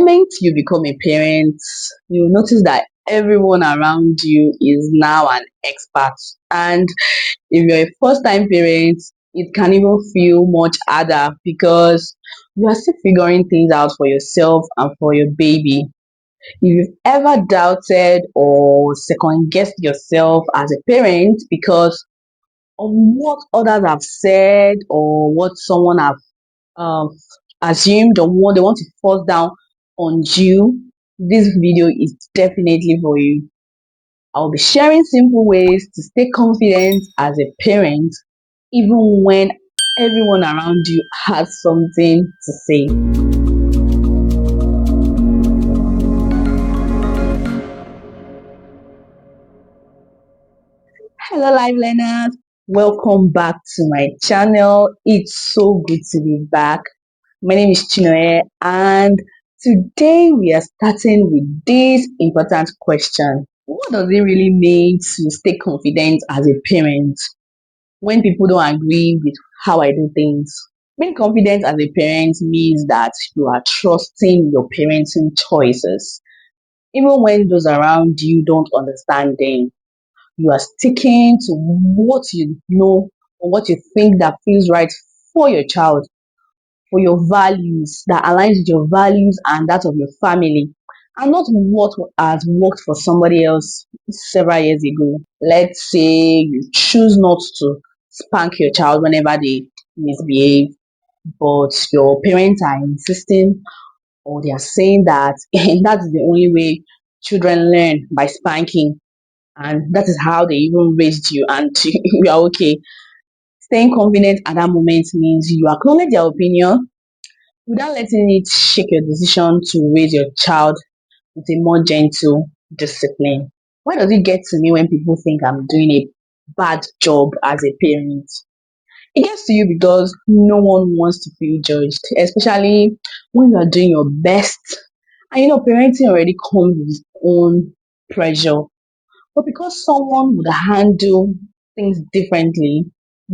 moment you become a parent, you notice that everyone around you is now an expert. And if you're a first time parent, it can even feel much harder because you are still figuring things out for yourself and for your baby. If you've ever doubted or second guessed yourself as a parent because of what others have said or what someone have um, assumed or what they want to force down on you, this video is definitely for you. I'll be sharing simple ways to stay confident as a parent, even when everyone around you has something to say. Hello, live learners. Welcome back to my channel. It's so good to be back. My name is Chinoe, and today we are starting with this important question. What does it really mean to stay confident as a parent when people don't agree with how I do things? Being confident as a parent means that you are trusting your parenting choices, even when those around you don't understand them. You are sticking to what you know or what you think that feels right for your child, for your values, that aligns with your values and that of your family, and not what has worked for somebody else several years ago. Let's say you choose not to spank your child whenever they misbehave, but your parents are insisting or they are saying that that's the only way children learn, by spanking, and that is how they even raised you, and you are okay. Staying confident at that moment means you acknowledge their opinion without letting it shake your decision to raise your child with a more gentle discipline. Why does it get to me when people think I'm doing a bad job as a parent? It gets to you because no one wants to feel judged, especially when you are doing your best. And parenting already comes with its own pressure. But because someone would handle things differently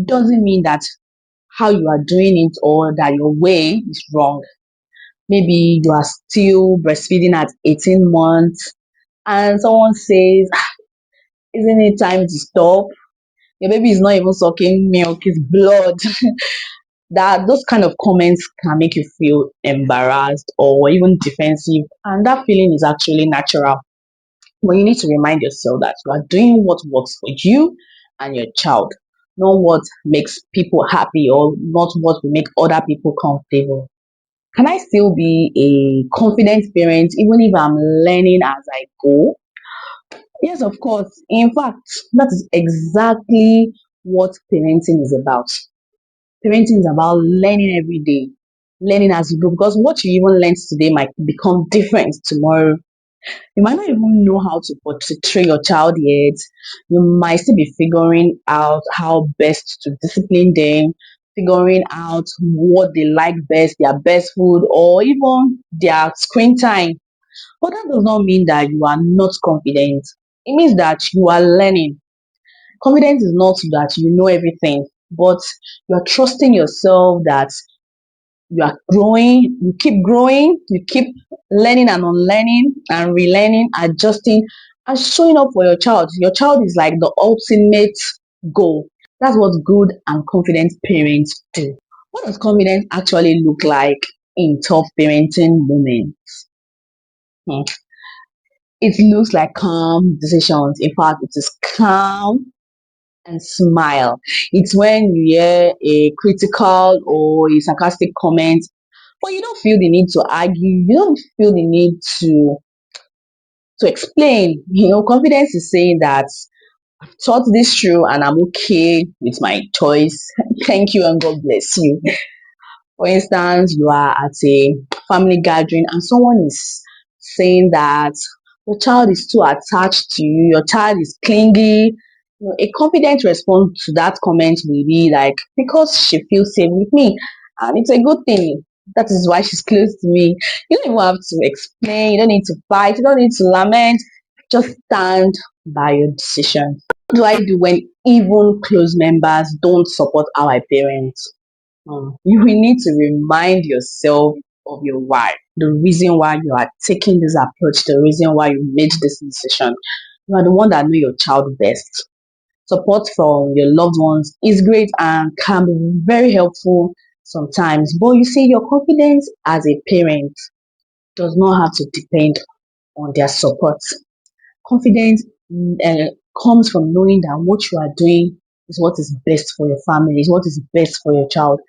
doesn't mean that how you are doing it or that your way is wrong. Maybe you are still breastfeeding at 18 months and someone says, isn't it time to stop? Your baby is not even sucking milk, it's blood. That those kind of comments can make you feel embarrassed or even defensive, and that feeling is actually natural. But you need to remind yourself that you are doing what works for you and your child, not what makes people happy or not what will make other people comfortable. Can I still be a confident parent even if I'm learning as I go? Yes, of course. In fact, that is exactly what parenting is about. Parenting is about learning every day, learning as you go, because what you even learn today might become different tomorrow. You might not even know how to portray your child yet. You might still be figuring out how best to discipline them, figuring out what they like best, their best food, or even their screen time. But that does not mean that you are not confident. It means that you are learning. Confidence is not that you know everything, but you are trusting yourself that you are growing, you keep learning and unlearning and relearning, adjusting, and showing up for your child. Your child is like the ultimate goal. That's what good and confident parents do. What does confidence actually look like in tough parenting moments? Hmm. It looks like calm decisions. In fact, it is calm and smile. It's when you hear a critical or a sarcastic comment, but you don't feel the need to argue. You don't feel the need to explain. Confidence is saying that I've thought this through and I'm okay with my choice. Thank you and God bless you. For instance, you are at a family gathering and someone is saying that your child is too attached to you, your child is clingy. A confident response to that comment will be like, because she feels safe with me, and it's a good thing. That is why she's close to me. You don't even have to explain, you don't need to fight, you don't need to lament. Just stand by your decision. What do I do when even close members don't support our parents? You will need to remind yourself of your why, the reason why you are taking this approach, the reason why you made this decision. You are the one that know your child best. Support from your loved ones is great and can be very helpful sometimes. But you see, your confidence as a parent does not have to depend on their support. Confidence comes from knowing that what you are doing is what is best for your family, is what is best for your child,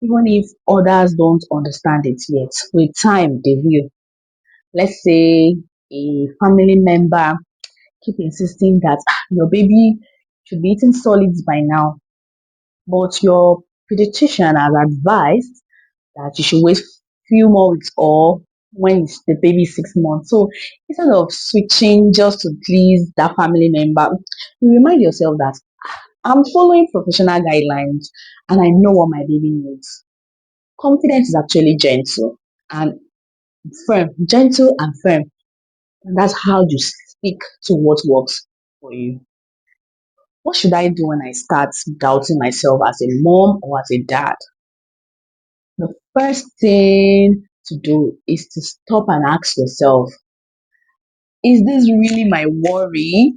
even if others don't understand it yet. With time, they will. Let's say a family member keep insisting that your baby should be eating solids by now, but your pediatrician has advised that you should wait few more weeks or when the baby is 6 months. So instead of switching just to please that family member, you remind yourself that I'm following professional guidelines and I know what my baby needs. Confidence is actually gentle and firm, gentle and firm. And that's how you stick to what works for you. What should I do when I start doubting myself as a mom or as a dad? The first thing to do is to stop and ask yourself, is this really my worry?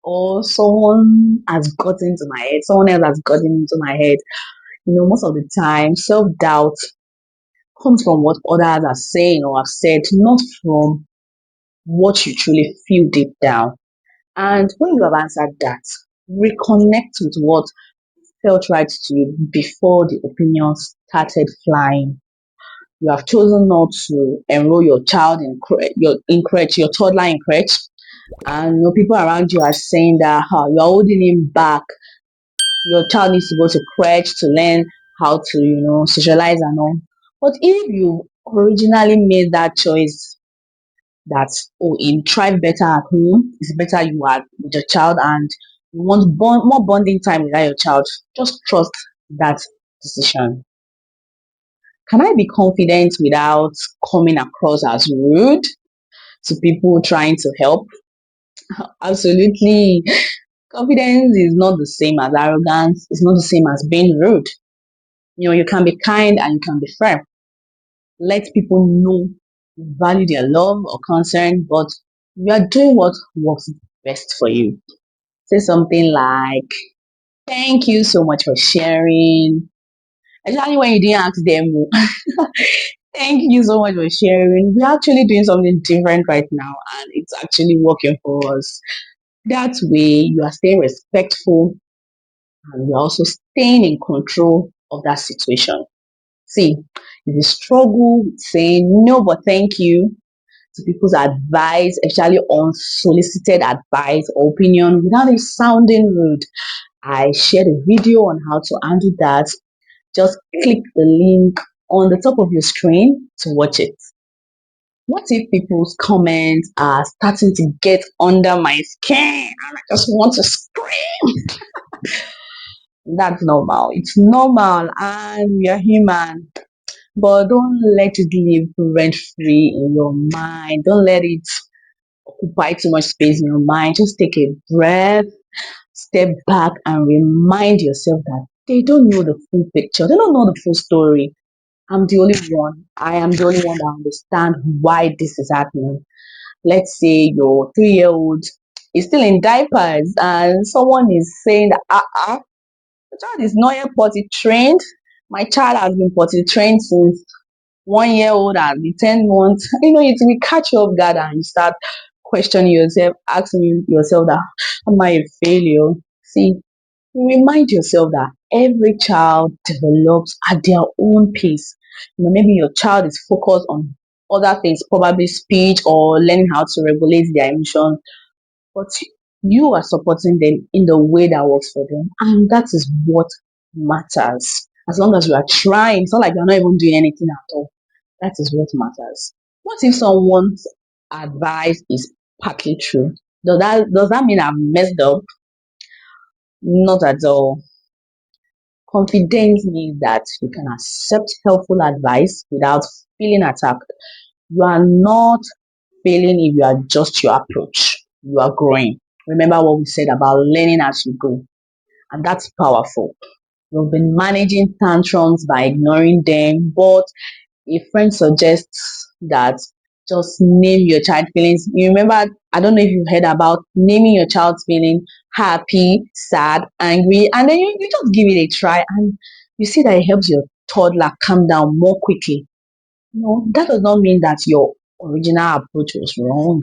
Or someone has gotten into my head, someone else has gotten into my head. Most of the time, self doubt comes from what others are saying or have said, not from what you truly feel deep down. And when you have answered that, reconnect with what felt right to you before the opinions started flying. You have chosen not to enroll your child in crèche, your toddler in crèche, and people around you are saying that you're holding him back. Your child needs to go to crèche to learn how to, socialize and all. But if you originally made that choice that, oh, in thrive better at home, it's better you are with your child and you want more bonding time with your child, just trust that decision. Can I be confident without coming across as rude to people trying to help? Absolutely. Confidence is not the same as arrogance. It's not the same as being rude. You can be kind and you can be firm. Let people know you value their love or concern, but you are doing what works best for you. Say something like, thank you so much for sharing. Especially when you didn't ask them. Thank you so much for sharing. We're actually doing something different right now and it's actually working for us. That way, you are staying respectful and you're also staying in control of that situation. See, if you struggle with saying no, but thank you to people's advice, especially unsolicited advice or opinion, without it sounding rude, I shared a video on how to handle that. Just click the link on the top of your screen to watch it. What if people's comments are starting to get under my skin and I just want to scream? That's normal. It's normal and we are human. But don't let it live rent free in your mind. Don't let it occupy too much space in your mind. Just take a breath, step back, and remind yourself that they don't know the full picture. They don't know the full story. I'm the only one. I am the only one that understand why this is happening. Let's say your 3-year-old is still in diapers and someone is saying that the child is not yet potty trained. My child has been potty trained since 1 year old and the 10 months. It will catch you off guard and you start questioning yourself, asking yourself that am I a failure? See, remind yourself that every child develops at their own pace. Maybe your child is focused on other things, probably speech or learning how to regulate their emotions, but you are supporting them in the way that works for them, and that is what matters. As long as you are trying, it's not like you're not even doing anything at all. That is what matters. What if someone's advice is partly true? Does that mean I've messed up? Not at all. Confidence means that you can accept helpful advice without feeling attacked. You are not failing if you adjust your approach. You are growing. Remember what we said about learning as you go, and that's powerful. You've been managing tantrums by ignoring them, but A friend suggests that just name your child feelings. You remember, I don't know if you've heard about naming your child's feeling happy, sad, angry, and then you just give it a try and you see that it helps your toddler calm down more quickly. No, that does not mean that your original approach was wrong.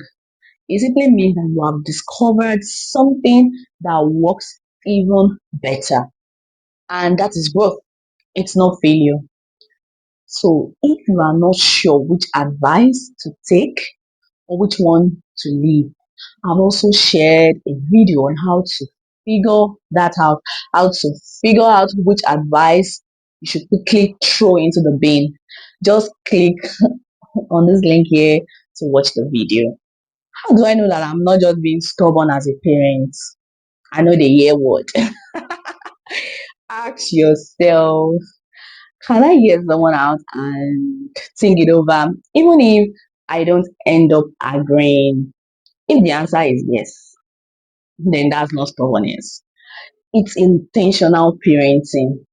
It simply means that you have discovered something that works even better. And that is growth. It's not failure. So if you are not sure which advice to take or which one to leave, I've also shared a video on how to figure that out, how to figure out which advice you should quickly throw into the bin. Just click on this link here to watch the video. How do I know that I'm not just being stubborn as a parent? I know the year word. Ask yourself, can I hear someone out and think it over? Even if I don't end up agreeing, if the answer is yes, then that's not stubbornness. It's intentional parenting.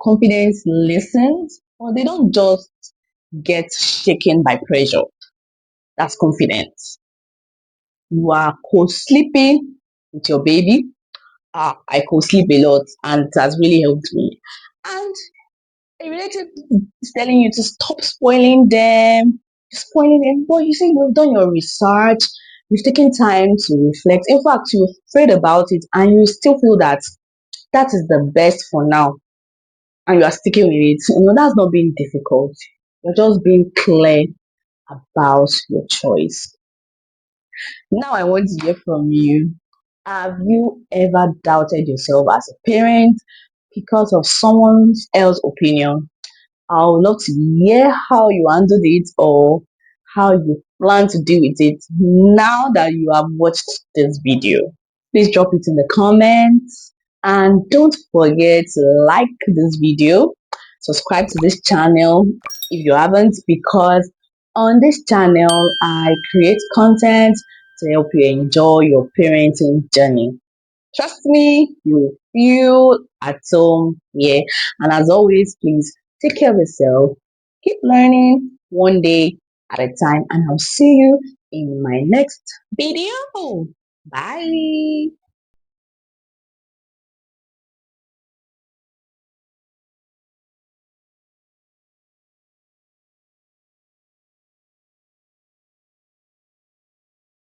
Confidence listens, or they don't just get shaken by pressure. That's confidence. You are co-sleeping with your baby. I co-sleep a lot, and it has really helped me. And a relative is telling you to stop spoiling them. But you say you've done your research, you've taken time to reflect. In fact, you've prayed about it, and you still feel that that is the best for now, and you are sticking with it. That's not being difficult. You're just being clear about your choice. Now, I want to hear from you. Have you ever doubted yourself as a parent because of someone else's opinion? I would love to hear how you handled it or how you plan to deal with it now that you have watched this video. Please drop it in the comments and don't forget to like this video, subscribe to this channel if you haven't, because on this channel I create content to help you enjoy your parenting journey. Trust me, you will feel at home here. And as always, please take care of yourself. Keep learning one day at a time. And I'll see you in my next video. Bye.